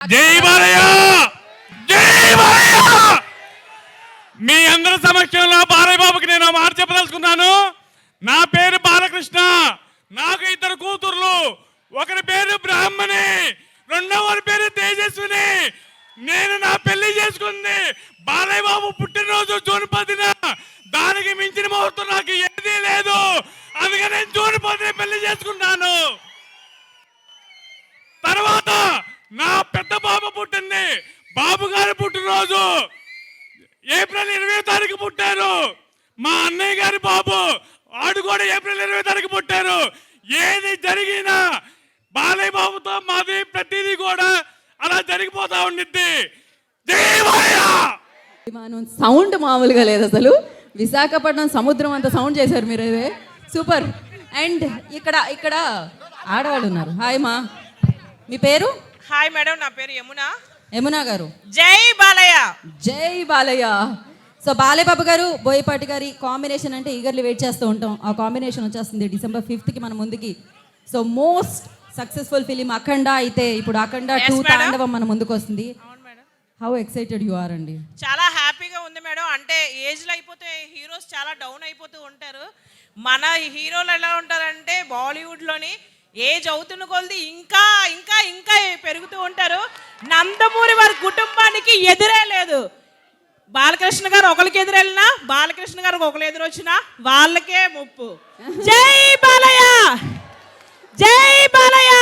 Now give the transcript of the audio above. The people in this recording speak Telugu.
జై బాలయ్య, జై బాలయ్య. మీ అందరి సమక్షంలో బాలయ్య బాబుకి నేను మాట చెప్పదలుచుకున్నాను. నా పేరు బాలకృష్ణ. నాకు ఇద్దరు కూతుర్లు. ఒకరి పేరు బ్రాహ్మణి, రెండవ పేరు తేజస్విని. నేను నా పెళ్లి చేసుకుంది బాలయ్య బాబు పుట్టినరోజు జూన్ 10న. దానికి మించిన ముహూర్తం నాకు ఏదీ లేదు. అందుకని నేను జూన్ 10న పెళ్లి చేసుకున్నాను. తర్వాత నా పెద్ద బాబు పుట్టింది. బాబు గారి పుట్టినరోజు ఏప్రిల్ 20వ తారీఖు పుట్టారు. మా అన్నయ్య గారి బాబు వాడు కూడా ఏప్రిల్ 20వ తారీఖు పుట్టారు. ఏది జరిగినా బాలయ్య బాబుతో మాది ప్రతిదీ కూడా అలా జరిగిపోతా ఉండిద్ది. సౌండ్ మామూలుగా లేదు అసలు. విశాఖపట్నం సముద్రం అంత సౌండ్ చేశారు మీరు. సూపర్. అండ్ ఇక్కడ ఇక్కడ ఆడవాళ్ళు ఉన్నారు. హాయ్ మా, మీ పేరు? హాయ్ మేడం, నా పేరు యమున. యమున గారు, జై బాలయ్య. జై బాలయ్య. సో బాలయ్య బాబు గారు, బోయపాటి గారి కాంబినేషన్ అంటే ఈగర్లీ వెయిట్ చేస్తూ ఉంటాం. ఆ కాంబినేషన్ వచ్చేస్తుంది December 5th మన ముందుకి. సో మోస్ట్ సక్సెస్ఫుల్ ఫిలిం అఖండ అయితే ఇప్పుడు అఖండ 2 తాండవం మన ముందుకు వస్తుంది. హౌ ఎక్సైటెడ్ యు ఆర్ అండి? చాలా హ్యాపీగా ఉంది మేడం. అంటే ఏజ్లో అయిపోతే హీరోస్ చాలా డౌన్ అయిపోతూ ఉంటారు. మన హీరోలు ఎలా ఉంటారంటే బాలీవుడ్లోని ఏజ్ అవుతున్న కొలది ఇంకా ఇంకా ఇంకా పెరుగుతూ ఉంటారు. నందమూరి వారి కుటుంబానికి ఎదురే లేదు. బాలకృష్ణ గారు ఒకరికి ఎదురెళ్ళినా, బాలకృష్ణ గారికి ఒకరు ఎదురొచ్చినా వాళ్ళకే ముప్పు. జై బాలయ్య, జై బాలయ్య.